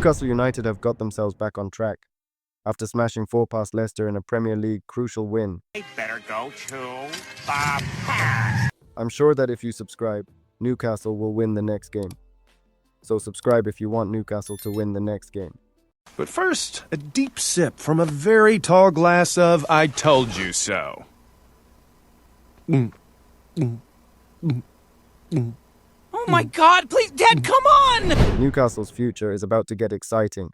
Newcastle United have got themselves back on track after smashing 4 past Leicester in a Premier League crucial win. They better go to the pass. I'm sure that if you subscribe, Newcastle will win the next game. So subscribe if you want Newcastle to win the next game. But first, a deep sip from a very tall glass of I told you so. Oh my God, please, Dad, come on! Newcastle's future is about to get exciting,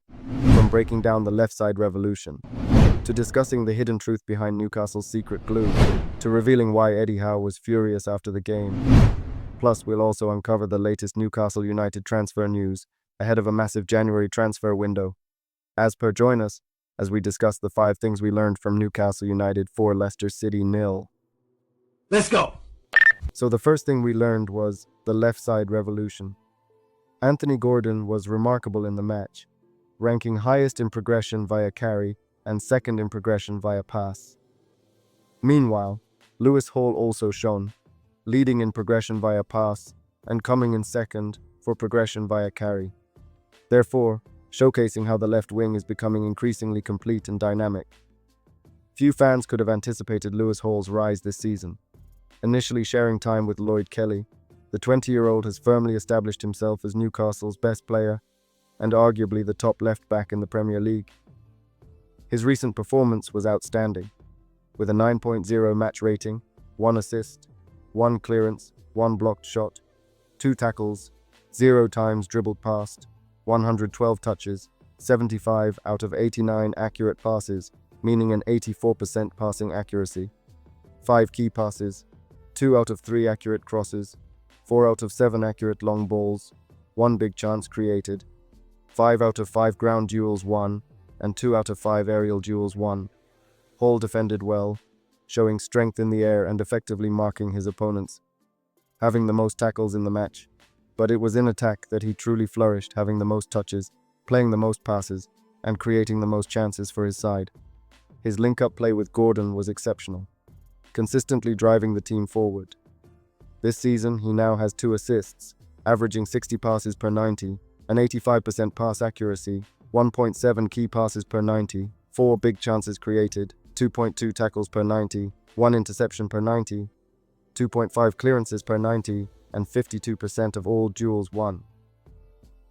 from breaking down the left side revolution, to discussing the hidden truth behind Newcastle's secret glue, to revealing why Eddie Howe was furious after the game. Plus, we'll also uncover the latest Newcastle United transfer news ahead of a massive January transfer window. As per, join us as we discuss the 5 things we learned from Newcastle United 4 Leicester City 0. Let's go! So the first thing we learned was the left side revolution. Anthony Gordon was remarkable in the match, ranking highest in progression via carry and second in progression via pass. Meanwhile, Lewis Hall also shone, leading in progression via pass and coming in second for progression via carry. Therefore, showcasing how the left wing is becoming increasingly complete and dynamic. Few fans could have anticipated Lewis Hall's rise this season. Initially sharing time with Lloyd Kelly, the 20-year-old has firmly established himself as Newcastle's best player and arguably the top left-back in the Premier League. His recent performance was outstanding, with a 9.0 match rating, 1 assist, 1 clearance, 1 blocked shot, 2 tackles, 0 times dribbled past, 112 touches, 75 out of 89 accurate passes, meaning an 84% passing accuracy, 5 key passes, 2 out of 3 accurate crosses, 4 out of 7 accurate long balls, 1 big chance created, 5 out of 5 ground duels won, and 2 out of 5 aerial duels won. Hall defended well, showing strength in the air and effectively marking his opponents, having the most tackles in the match. But it was in attack that he truly flourished, having the most touches, playing the most passes, and creating the most chances for his side. His link-up play with Gordon was exceptional, consistently driving the team forward. This season, he now has 2 assists, averaging 60 passes per 90, an 85% pass accuracy, 1.7 key passes per 90, 4 big chances created, 2.2 tackles per 90, 1 interception per 90, 2.5 clearances per 90, and 52% of all duels won.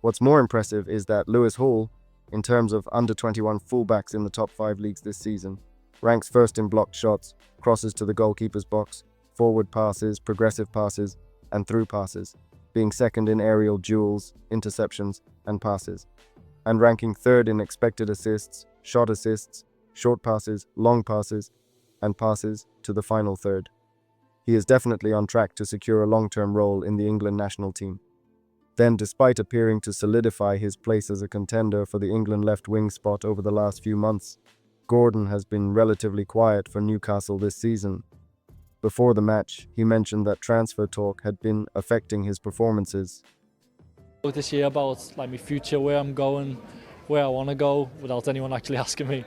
What's more impressive is that Lewis Hall, in terms of under-21 fullbacks in the top 5 leagues this season, ranks first in blocked shots, crosses to the goalkeeper's box, forward passes, progressive passes, and through passes, being second in aerial duels, interceptions, and passes, and ranking third in expected assists, short passes, long passes, and passes to the final third. He is definitely on track to secure a long-term role in the England national team. Then, despite appearing to solidify his place as a contender for the England left wing spot over the last few months, Gordon has been relatively quiet for Newcastle this season. Before the match, he mentioned that transfer talk had been affecting his performances. This year about my future, where I'm going, where I want to go, without anyone actually asking me.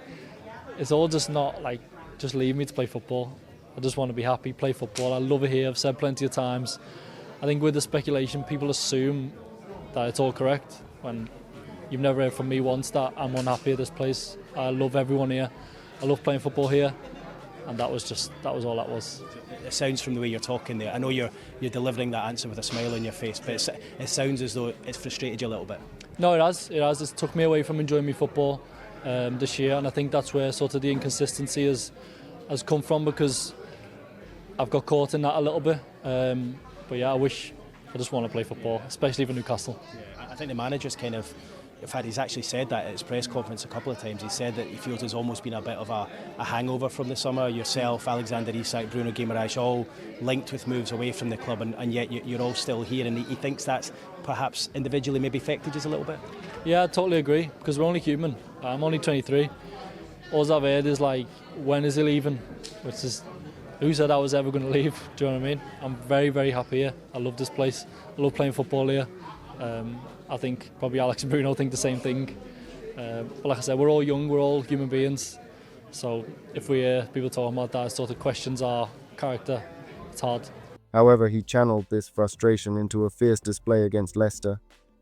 It's all just not just leave me to play football. I just want to be happy, play football. I love it here, I've said plenty of times. I think with the speculation, people assume that it's all correct, when you've never heard from me once that I'm unhappy at this place. I love everyone here. I love playing football here, and that was all that was. It sounds from the way you're talking there. I know you're delivering that answer with a smile on your face, but it sounds as though it's frustrated you a little bit. No, it has. It's took me away from enjoying my football this year, and I think that's where sort of the inconsistency has come from, because I've got caught in that a little bit. But yeah, I just want to play football, especially for Newcastle. Yeah, I think the manager's in fact, he's actually said that at his press conference a couple of times. He said that he feels there's almost been a bit of a hangover from the summer. Yourself, Alexander Isak, Bruno Guimaraes, all linked with moves away from the club, and yet you're all still here. And he thinks that's perhaps individually maybe affected you a little bit. Yeah, I totally agree, because we're only human. I'm only 23. All I've heard is when is he leaving? Which is, who said I was ever going to leave? Do you know what I mean? I'm very, very happy here. I love this place. I love playing football here. I think probably Alex and Bruno think the same thing. But like I said, we're all young, we're all human beings. So if we hear people talking about that, it sort of questions our character. It's hard. However, he channeled this frustration into a fierce display against Leicester,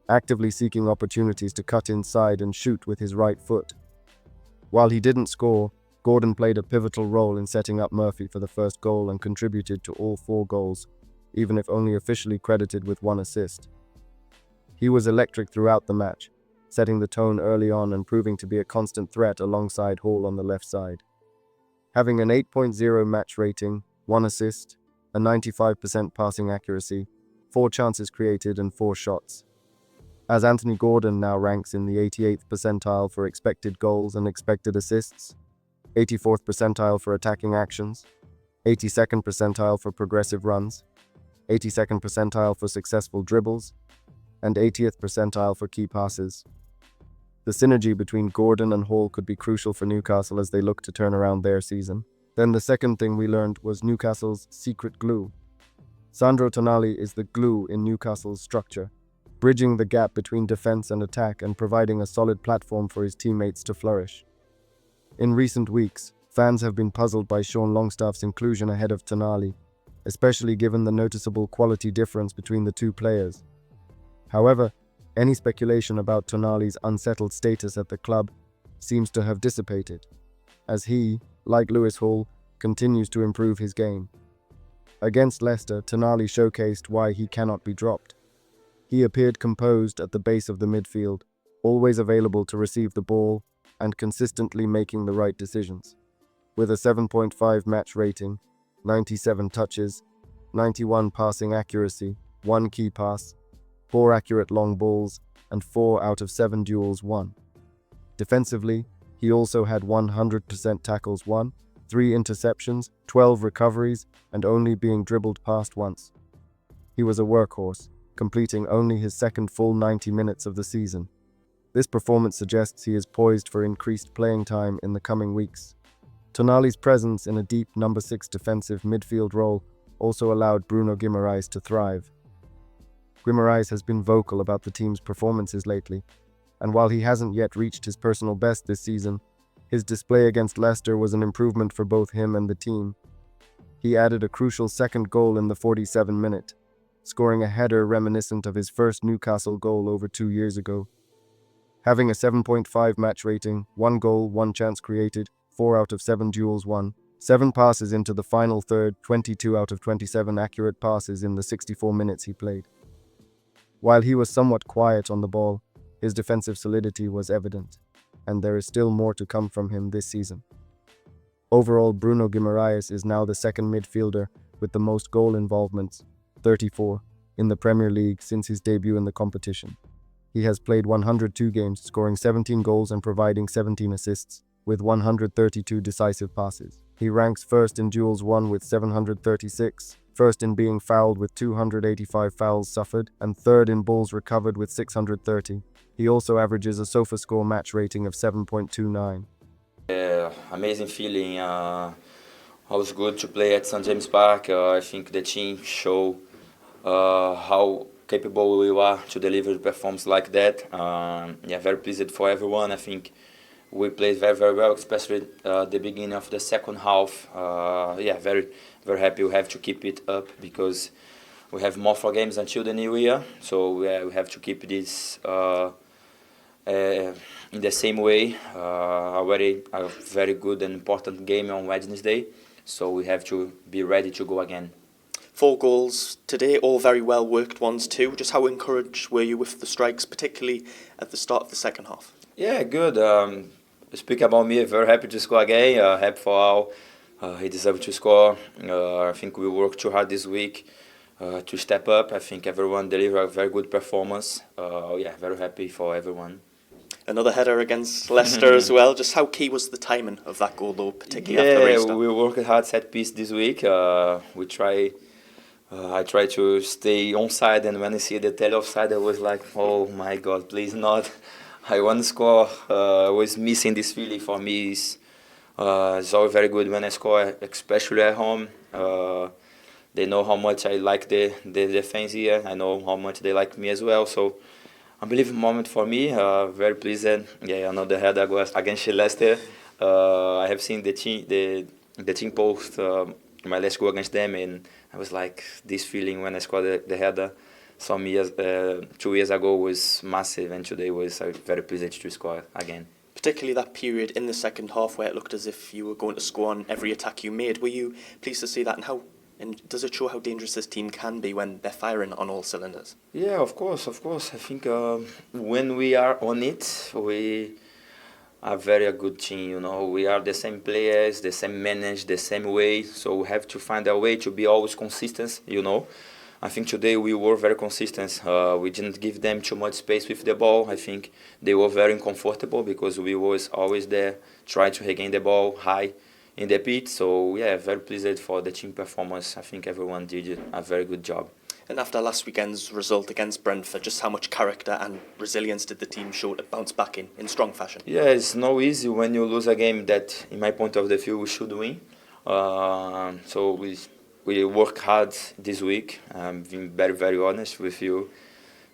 actively seeking opportunities to cut inside and shoot with his right foot. While he didn't score, Gordon played a pivotal role in setting up Murphy for the first goal and contributed to all 4 goals, even if only officially credited with 1 assist. He was electric throughout the match, setting the tone early on and proving to be a constant threat alongside Hall on the left side. Having an 8.0 match rating, 1 assist, a 95% passing accuracy, 4 chances created and 4 shots. As Anthony Gordon now ranks in the 88th percentile for expected goals and expected assists, 84th percentile for attacking actions, 82nd percentile for progressive runs, 82nd percentile for successful dribbles, and 80th percentile for key passes. The synergy between Gordon and Hall could be crucial for Newcastle as they look to turn around their season. Then the second thing we learned was Newcastle's secret glue. Sandro Tonali is the glue in Newcastle's structure, bridging the gap between defense and attack and providing a solid platform for his teammates to flourish. In recent weeks, fans have been puzzled by Sean Longstaff's inclusion ahead of Tonali, especially given the noticeable quality difference between the 2 players. However, any speculation about Tonali's unsettled status at the club seems to have dissipated, as he, like Lewis Hall, continues to improve his game. Against Leicester, Tonali showcased why he cannot be dropped. He appeared composed at the base of the midfield, always available to receive the ball and consistently making the right decisions. With a 7.5 match rating, 97 touches, 91 passing accuracy, 1 key pass, 4 accurate long balls, and 4 out of 7 duels won. Defensively, he also had 100% tackles won, 3 interceptions, 12 recoveries, and only being dribbled past once. He was a workhorse, completing only his second full 90 minutes of the season. This performance suggests he is poised for increased playing time in the coming weeks. Tonali's presence in a deep number 6 defensive midfield role also allowed Bruno Guimaraes to thrive. Guimaraes has been vocal about the team's performances lately, and while he hasn't yet reached his personal best this season, his display against Leicester was an improvement for both him and the team. He added a crucial second goal in the 47th minute, scoring a header reminiscent of his first Newcastle goal over 2 years ago. Having a 7.5 match rating, 1 goal, 1 chance created, 4 out of 7 duels won, 7 passes into the final third, 22 out of 27 accurate passes in the 64 minutes he played. While he was somewhat quiet on the ball, his defensive solidity was evident, and there is still more to come from him this season. Overall, Bruno Guimaraes is now the second midfielder with the most goal involvements, 34, in the Premier League since his debut in the competition. He has played 102 games, scoring 17 goals and providing 17 assists, with 132 decisive passes. He ranks first in duels won with 736, first in being fouled with 285 fouls suffered, and third in balls recovered with 630. He also averages a SofaScore match rating of 7.29. Amazing feeling. It was good to play at St. James Park. I think the team showed how capable we are to deliver performance like that. Very pleased for everyone. I think we played very, very well, especially the beginning of the second half. Very, very happy. We have to keep it up because we have more 4 games until the new year. So we have to keep this in the same way. Already a very good and important game on Wednesday. So we have to be ready to go again. 4 goals today, all very well worked ones too. Just how encouraged were you with the strikes, particularly at the start of the second half? Yeah, good. Speak about me, very happy to score again. Happy for all. He deserved to score. I think we worked too hard this week to step up. I think everyone delivered a very good performance. Very happy for everyone. Another header against Leicester as well. Just how key was the timing of that goal though, particularly after the restart? We worked hard set piece this week. I try to stay onside, and when I see the tail offside, I was like, oh my God, please not. I want to score. I was missing this feeling for me. It's always very good when I score, especially at home. They know how much I like the defense here. I know how much they like me as well. So, unbelievable moment for me. Very pleased. Another header against Leicester. I have seen the team post my last goal against them, and I was like this feeling when I scored the header. some years, 2 years ago was massive, and today was very pleased to score again. Particularly that period in the second half where it looked as if you were going to score on every attack you made. Were you pleased to see that, and does it show how dangerous this team can be when they're firing on all cylinders? Yeah, of course. I think when we are on it, we are very good team. We are the same players, the same manage, the same way. So we have to find a way to be always consistent. I think today we were very consistent. We didn't give them too much space with the ball. I think they were very uncomfortable because we was always there trying to regain the ball high in the pit. So yeah, very pleased for the team performance. I think everyone did a very good job. And after last weekend's result against Brentford, just how much character and resilience did the team show to bounce back in strong fashion? Yeah, it's no easy when you lose a game that, in my point of the view, we should win. So we work hard this week. I'm being very, very honest with you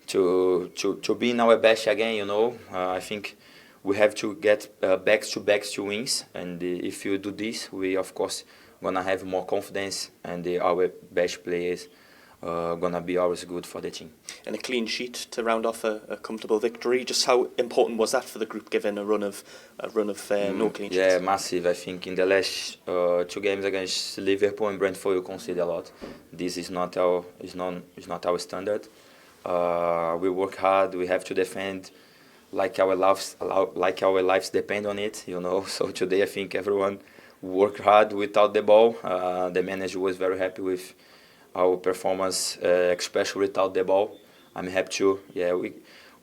to be in our best again. I think we have to get back to wins, and if you do this, we of course gonna have more confidence, and our best players gonna be always good for the team. And a clean sheet to round off a comfortable victory. Just how important was that for the group, given a run of no clean sheets? Yeah, massive. I think in the last 2 games against Liverpool and Brentford, you concede a lot. This is not our standard. We work hard. We have to defend like our lives depend on it. So today I think everyone worked hard without the ball. The manager was very happy with our performance, especially without the ball. I'm happy too. Yeah,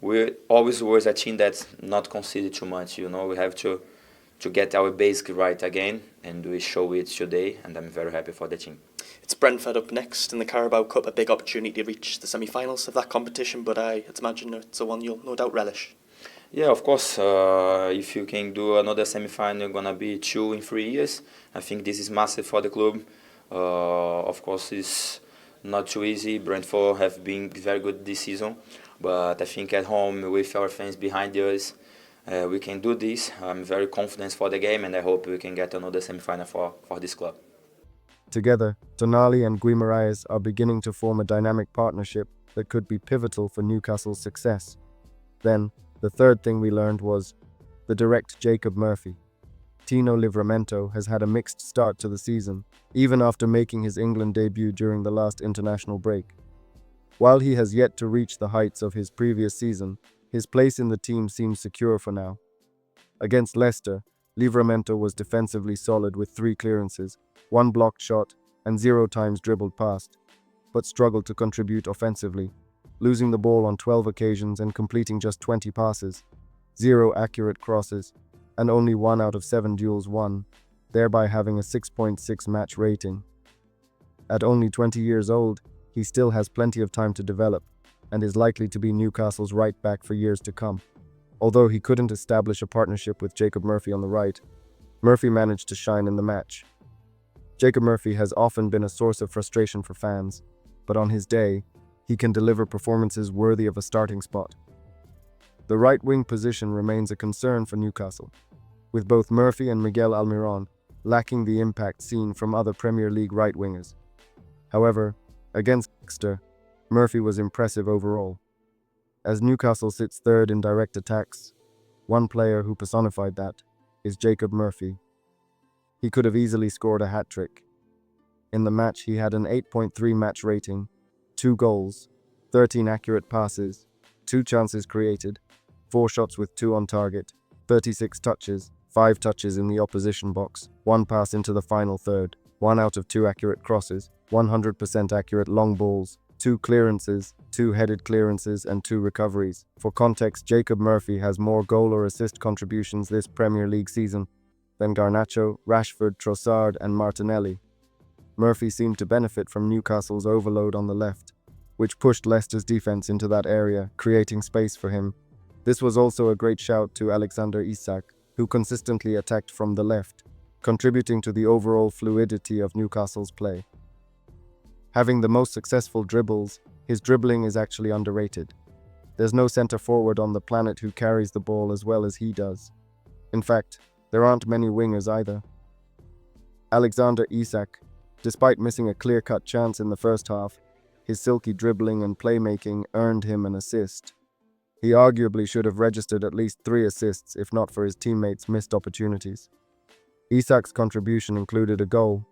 we always was a team that's not conceded too much. We have to get our basic right again, and we show it today. And I'm very happy for the team. It's Brentford up next in the Carabao Cup, a big opportunity to reach the semi-finals of that competition. But I imagine it's the one you'll no doubt relish. Yeah, of course. If you can do another semi-final, gonna be 2 in 3 years. I think this is massive for the club. Of course, it's not too easy. Brentford have been very good this season, but I think at home with our fans behind us, we can do this. I'm very confident for the game, and I hope we can get another semi-final for this club. Together, Tonali and Guimaraes are beginning to form a dynamic partnership that could be pivotal for Newcastle's success. Then, the third thing we learned was the direct Jacob Murphy. Tyno Livramento has had a mixed start to the season, even after making his England debut during the last international break. While he has yet to reach the heights of his previous season, his place in the team seems secure for now. Against Leicester, Livramento was defensively solid with 3 clearances, 1 blocked shot, and 0 times dribbled past, but struggled to contribute offensively, losing the ball on 12 occasions and completing just 20 passes, 0 accurate crosses, and only 1 out of 7 duels won, thereby having a 6.6 match rating. At only 20 years old, he still has plenty of time to develop and is likely to be Newcastle's right back for years to come. Although he couldn't establish a partnership with Jacob Murphy on the right, Murphy managed to shine in the match. Jacob Murphy has often been a source of frustration for fans, but on his day, he can deliver performances worthy of a starting spot. The right wing position remains a concern for Newcastle, with both Murphy and Miguel Almiron lacking the impact seen from other Premier League right wingers. However, against Leicester, Murphy was impressive overall. As Newcastle sits third in direct attacks, one player who personified that is Jacob Murphy. He could have easily scored a hat-trick. In the match, he had an 8.3 match rating, 2 goals, 13 accurate passes, 2 chances created, 4 shots with 2 on target, 36 touches, 5 touches in the opposition box, 1 pass into the final third, 1 out of 2 accurate crosses, 100% accurate long balls, 2 clearances, 2 headed clearances, and 2 recoveries. For context, Jacob Murphy has more goal or assist contributions this Premier League season than Garnacho, Rashford, Trossard, and Martinelli. Murphy seemed to benefit from Newcastle's overload on the left, which pushed Leicester's defense into that area, creating space for him. This was also a great shout to Alexander Isak, who consistently attacked from the left, contributing to the overall fluidity of Newcastle's play. Having the most successful dribbles, his dribbling is actually underrated. There's no centre forward on the planet who carries the ball as well as he does. In fact, there aren't many wingers either. Alexander Isak, despite missing a clear-cut chance in the first half, His silky dribbling and playmaking earned him an assist. He arguably should have registered at least 3 assists if not for his teammates' missed opportunities. Isak's contribution included a goal,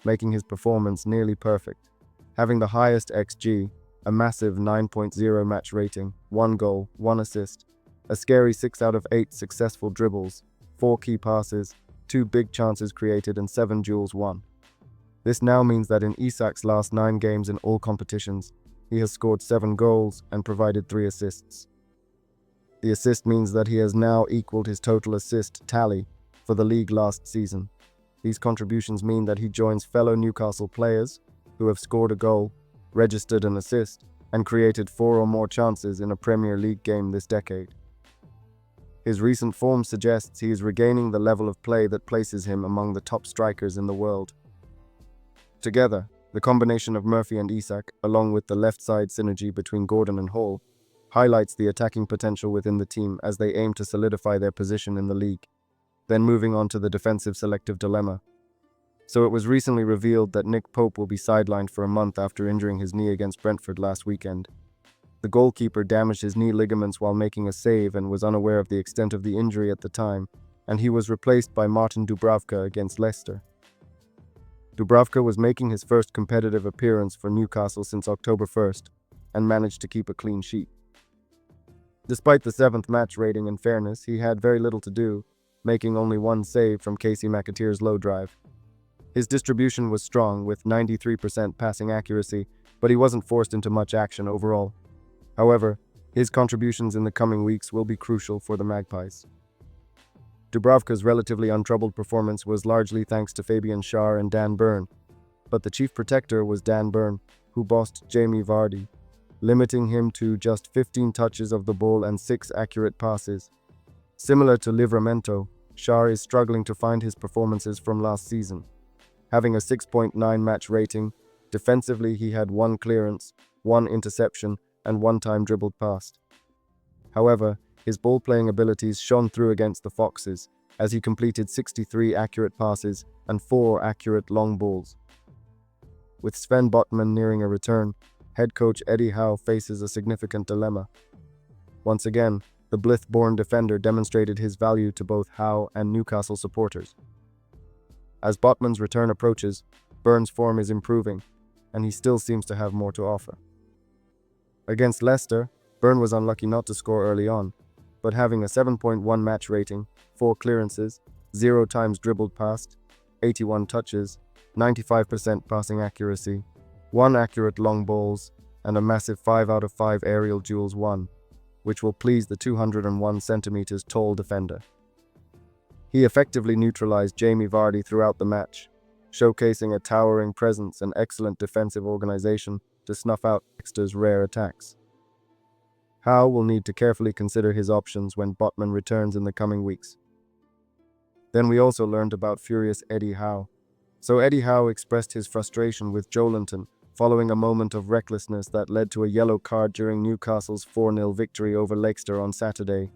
making his performance nearly perfect. Having the highest XG, a massive 9.0 match rating, 1 goal, 1 assist, a scary 6 out of 8 successful dribbles, 4 key passes, 2 big chances created and 7 duels won. This now means that in Isak's last 9 games in all competitions, he has scored 7 goals and provided 3 assists. The assist means that he has now equaled his total assist tally for the league last season. These contributions mean that he joins fellow Newcastle players who have scored a goal, registered an assist, and created 4 or more chances in a Premier League game this decade. His recent form suggests he is regaining the level of play that places him among the top strikers in the world. Together, the combination of Murphy and Isak, along with the left side synergy between Gordon and Hall, highlights the attacking potential within the team as they aim to solidify their position in the league. Then moving on to the defensive selective dilemma. So it was recently revealed that Nick Pope will be sidelined for a month after injuring his knee against Brentford last weekend. The goalkeeper damaged his knee ligaments while making a save and was unaware of the extent of the injury at the time, and he was replaced by Martin Dubravka against Leicester. Dubravka was making his first competitive appearance for Newcastle since October 1st and managed to keep a clean sheet. Despite the 7th match rating, in fairness, he had very little to do, making only 1 save from Casey McAteer's low drive. His distribution was strong, with 93% passing accuracy, but he wasn't forced into much action overall. However, his contributions in the coming weeks will be crucial for the Magpies. Dubravka's relatively untroubled performance was largely thanks to Fabian Schär and Dan Burn, but the chief protector was Dan Burn, who bossed Jamie Vardy, limiting him to just 15 touches of the ball and 6 accurate passes. Similar to Livramento, Schär is struggling to find his performances from last season. Having a 6.9 match rating, defensively he had 1 clearance, 1 interception, and 1 time dribbled past. However, his ball-playing abilities shone through against the Foxes, as he completed 63 accurate passes and 4 accurate long balls. With Sven Botman nearing a return, head coach Eddie Howe faces a significant dilemma. Once again, the Blyth-born defender demonstrated his value to both Howe and Newcastle supporters. As Botman's return approaches, Burns' form is improving, and he still seems to have more to offer. Against Leicester, Burn was unlucky not to score early on, but having a 7.1 match rating, 4 clearances, 0 times dribbled past, 81 touches, 95% passing accuracy, 1 accurate long balls, and a massive 5 out of 5 aerial duels won, which will please the 201 centimeters tall defender. He effectively neutralized Jamie Vardy throughout the match, showcasing a towering presence and excellent defensive organization to snuff out Leicester's rare attacks. Howe will need to carefully consider his options when Botman returns in the coming weeks. Then we also learned about furious Eddie Howe. So Eddie Howe expressed his frustration with Joelinton following a moment of recklessness that led to a yellow card during Newcastle's 4-0 victory over Leicester on Saturday.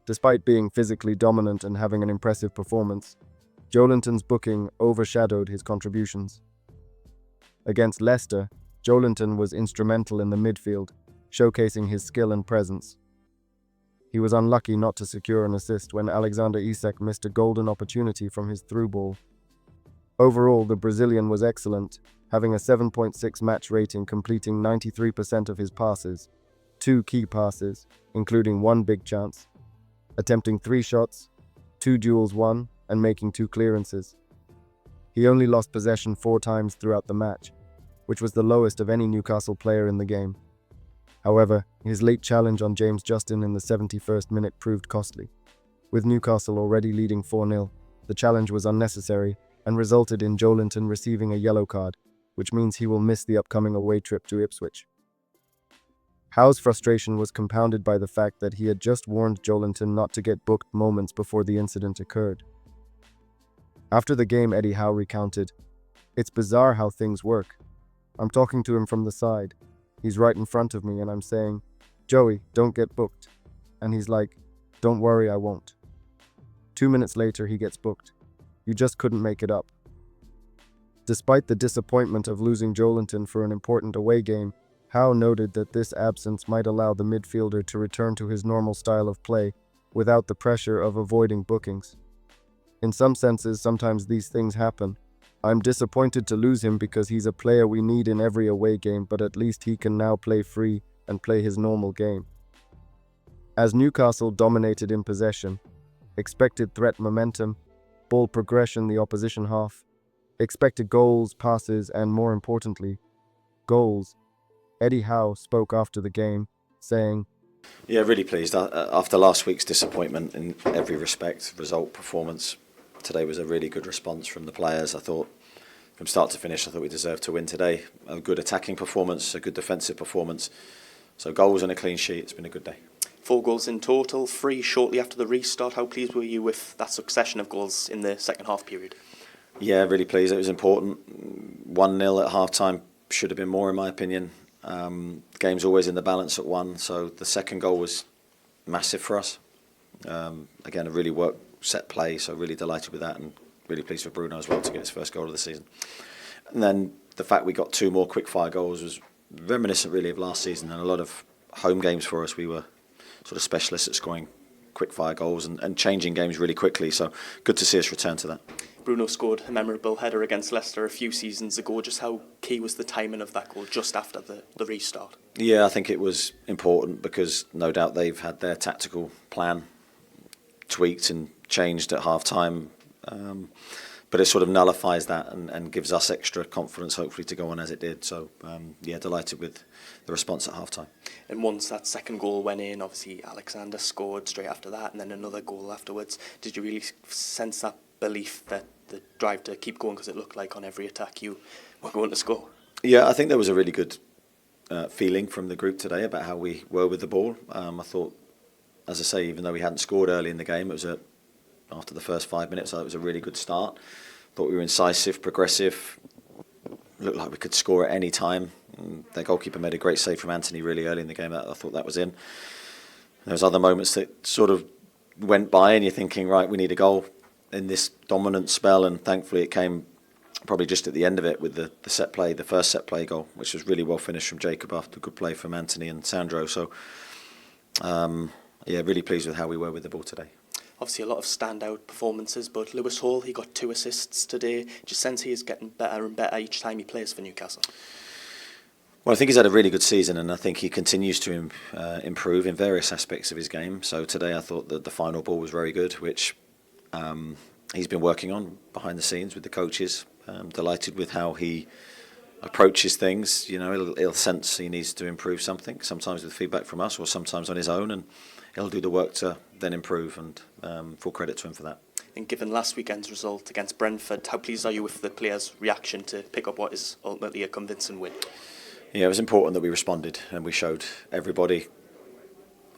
Despite being physically dominant and having an impressive performance, Joelinton's booking overshadowed his contributions. Against Leicester, Joelinton was instrumental in the midfield, showcasing his skill and presence. He was unlucky not to secure an assist when Alexander Isak missed a golden opportunity from his through ball. Overall, the Brazilian was excellent, having a 7.6 match rating, completing 93% of his passes, 2 key passes, including 1 big chance, attempting 3 shots, 2 duels won, and making 2 clearances. He only lost possession 4 times throughout the match, which was the lowest of any Newcastle player in the game. However, his late challenge on James Justin in the 71st minute proved costly. With Newcastle already leading 4-0, the challenge was unnecessary and resulted in Joelinton receiving a yellow card, which means he will miss the upcoming away trip to Ipswich. Howe's frustration was compounded by the fact that he had just warned Joelinton not to get booked moments before the incident occurred. After the game, Eddie Howe recounted, "It's bizarre how things work. I'm talking to him from the side. He's right in front of me and I'm saying, 'Joey, don't get booked.' And he's like, 'Don't worry, I won't.' 2 minutes later, he gets booked. You just couldn't make it up." Despite the disappointment of losing Joelinton for an important away game, Howe noted that this absence might allow the midfielder to return to his normal style of play without the pressure of avoiding bookings. In some senses, sometimes these things happen. I'm disappointed to lose him because he's a player we need in every away game, but at least he can now play free and play his normal game. As Newcastle dominated in possession, expected threat momentum, ball progression the opposition half, expected goals, passes, and more importantly, goals, Eddie Howe spoke after the game, saying, "Yeah, really pleased. After last week's disappointment in every respect, result, performance, today was a really good response from the players. I thought from start to finish, I thought we deserved to win today. A good attacking performance, a good defensive performance. So goals and a clean sheet, it's been a good day." 4 goals in total, 3 shortly after the restart. How pleased were you with that succession of goals in the second half period? Yeah, really pleased. It was important. 1-0 at half-time should have been more, in my opinion. The game's always in the balance at 1, so the second goal was massive for us. Again, a really work set play, so really delighted with that, and really pleased for Bruno as well to get his first goal of the season. And then the fact we got 2 more quick-fire goals was reminiscent really of last season, and a lot of home games for us, we were sort of specialists at scoring quick-fire goals and changing games really quickly, so good to see us return to that. Bruno scored a memorable header against Leicester a few seasons ago. Just how key was the timing of that goal just after the restart? Yeah, I think it was important because no doubt they've had their tactical plan tweaked and changed at half-time, but it sort of nullifies that and gives us extra confidence, hopefully, to go on as it did. So, yeah, delighted with the response at half-time. And once that second goal went in, obviously Alexander scored straight after that and then another goal afterwards. Did you really sense that belief, that the drive to keep going, because it looked like on every attack you were going to score? Yeah, I think there was a really good feeling from the group today about how we were with the ball. I thought, as I say, even though we hadn't scored early in the game, it was after the first 5 minutes, I thought it was a really good start. Thought we were incisive, progressive, looked like we could score at any time. And their goalkeeper made a great save from Anthony really early in the game. I thought that was in. There was other moments that sort of went by and you're thinking, right, we need a goal in this dominant spell, and thankfully it came probably just at the end of it with the set play, the first set play goal, which was really well finished from Jacob after a good play from Anthony and Sandro. So, yeah, really pleased with how we were with the ball today. Obviously a lot of standout performances, but Lewis Hall, he got 2 assists today. Do you sense he is getting better and better each time he plays for Newcastle? Well, I think he's had a really good season, and I think he continues to improve in various aspects of his game. So today I thought that the final ball was very good, which he's been working on behind the scenes with the coaches. Delighted with how he approaches things. You know, he'll sense he needs to improve something, sometimes with feedback from us or sometimes on his own, and he'll do the work to then improve, and full credit to him for that. And given last weekend's result against Brentford, how pleased are you with the players' reaction to pick up what is ultimately a convincing win? Yeah, it was important that we responded and we showed everybody,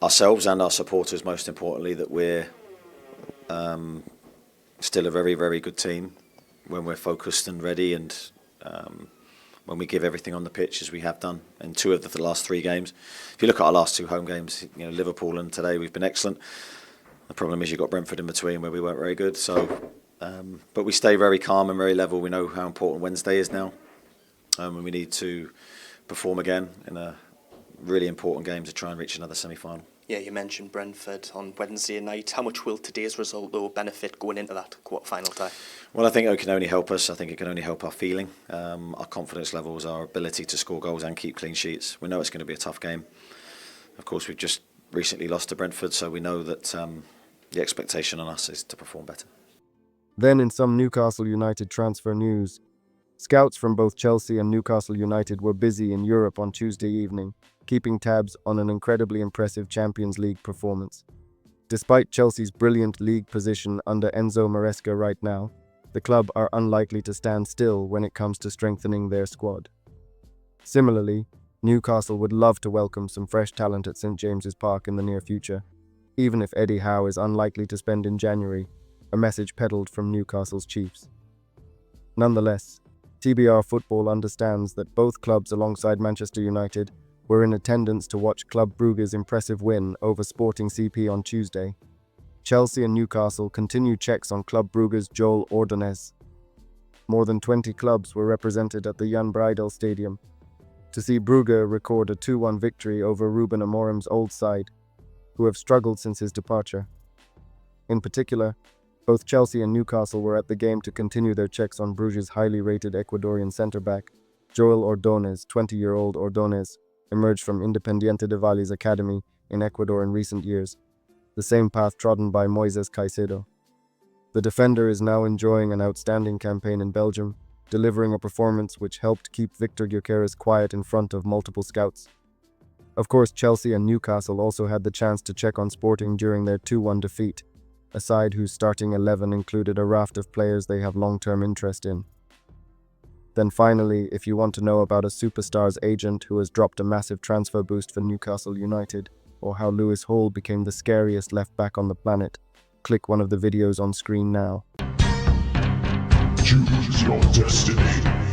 ourselves and our supporters most importantly, that we're still a very, very good team when we're focused and ready, and when we give everything on the pitch as we have done in 2 of the last 3 games. If you look at our last 2 home games, you know, Liverpool and today, we've been excellent. The problem is you've got Brentford in between where we weren't very good. So, but we stay very calm and very level. We know how important Wednesday is now, and we need to perform again in a really important game to try and reach another semi-final. Yeah, you mentioned Brentford on Wednesday night. How much will today's result, though, benefit going into that quarter-final tie? Well, I think it can only help us. I think it can only help our feeling, our confidence levels, our ability to score goals and keep clean sheets. We know it's going to be a tough game. Of course, we've just recently lost to Brentford, so we know that the expectation on us is to perform better. Then in some Newcastle United transfer news, scouts from both Chelsea and Newcastle United were busy in Europe on Tuesday evening, keeping tabs on an incredibly impressive Champions League performance. Despite Chelsea's brilliant league position under Enzo Maresca right now, the club are unlikely to stand still when it comes to strengthening their squad. Similarly, Newcastle would love to welcome some fresh talent at St James's Park in the near future, even if Eddie Howe is unlikely to spend in January, a message peddled from Newcastle's chiefs. Nonetheless, TBR Football understands that both clubs alongside Manchester United were in attendance to watch Club Brugge's impressive win over Sporting CP on Tuesday. Chelsea and Newcastle continue checks on Club Brugge's Joel Ordonez. More than 20 clubs were represented at the Jan Breidel Stadium. to see Brugge record a 2-1 victory over Ruben Amorim's old side, who have struggled since his departure. In particular, both Chelsea and Newcastle were at the game to continue their checks on Bruges' highly rated Ecuadorian centre-back, Joel Ordonez. 20-year-old Ordonez emerged from Independiente de Valle's academy in Ecuador in recent years, the same path trodden by Moises Caicedo. The defender is now enjoying an outstanding campaign in Belgium, delivering a performance which helped keep Victor Gyökeres quiet in front of multiple scouts. Of course, Chelsea and Newcastle also had the chance to check on Sporting during their 2-1 defeat, a side whose starting 11 included a raft of players they have long-term interest in. Then finally, if you want to know about a superstar's agent who has dropped a massive transfer boost for Newcastle United, or how Lewis Hall became the scariest left-back on the planet, click one of the videos on screen now. Choose your destiny.